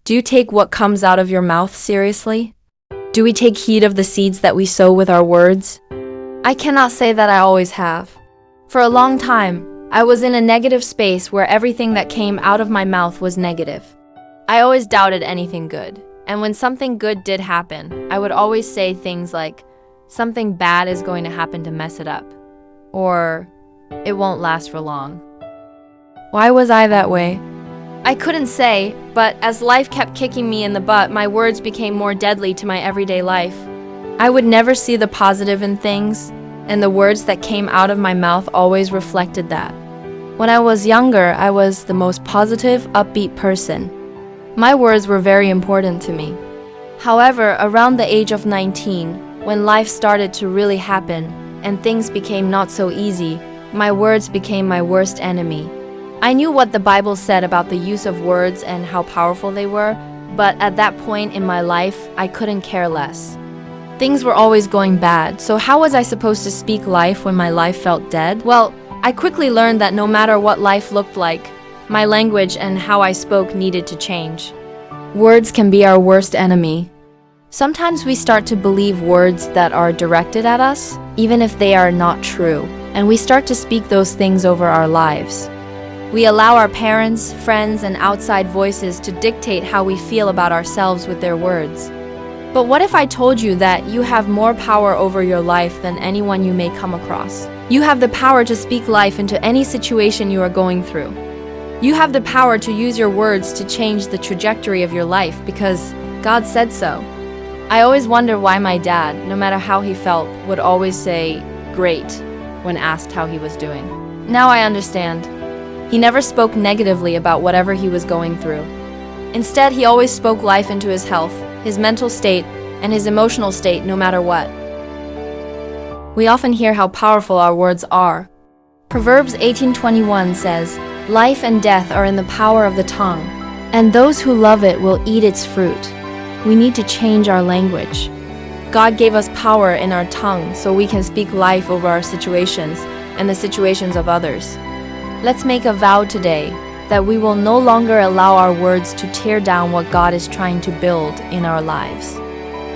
Do you take what comes out of your mouth seriously? Do we take heed of the seeds that we sow with our words? I cannot say that I always have. For a long time, I was in a negative space where everything that came out of my mouth was negative. I always doubted anything good, and when something good did happen, I would always say things like, something bad is going to happen to mess it up, or it won't last for long. Why was I that way? I couldn't say, but as life kept kicking me in the butt, my words became more deadly to my everyday life. I would never see the positive in things, and the words that came out of my mouth always reflected that. When I was younger, I was the most positive, upbeat person. My words were very important to me. However, around the age of 19, when life started to really happen, and things became not so easy, my words became my worst enemy. I knew what the Bible said about the use of words and how powerful they were, but at that point in my life, I couldn't care less. Things were always going bad, so how was I supposed to speak life when my life felt dead? Well, I quickly learned that no matter what life looked like, my language and how I spoke needed to change. Words can be our worst enemy. Sometimes we start to believe words that are directed at us, even if they are not true, and we start to speak those things over our lives. We allow our parents, friends, and outside voices to dictate how we feel about ourselves with their words. But what if I told you that you have more power over your life than anyone you may come across? You have the power to speak life into any situation you are going through. You have the power to use your words to change the trajectory of your life because God said so. I always wonder why my dad, no matter how he felt, would always say, "Great," when asked how he was doing. Now I understand. He never spoke negatively about whatever he was going through. Instead, he always spoke life into his health, his mental state, and his emotional state no matter what. We often hear how powerful our words are. Proverbs 18:21 says, "Life and death are in the power of the tongue, and those who love it will eat its fruit." We need to change our language. God gave us power in our tongue so we can speak life over our situations and the situations of others. Let's make a vow today that we will no longer allow our words to tear down what God is trying to build in our lives.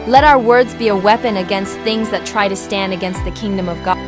Let our words be a weapon against things that try to stand against the kingdom of God.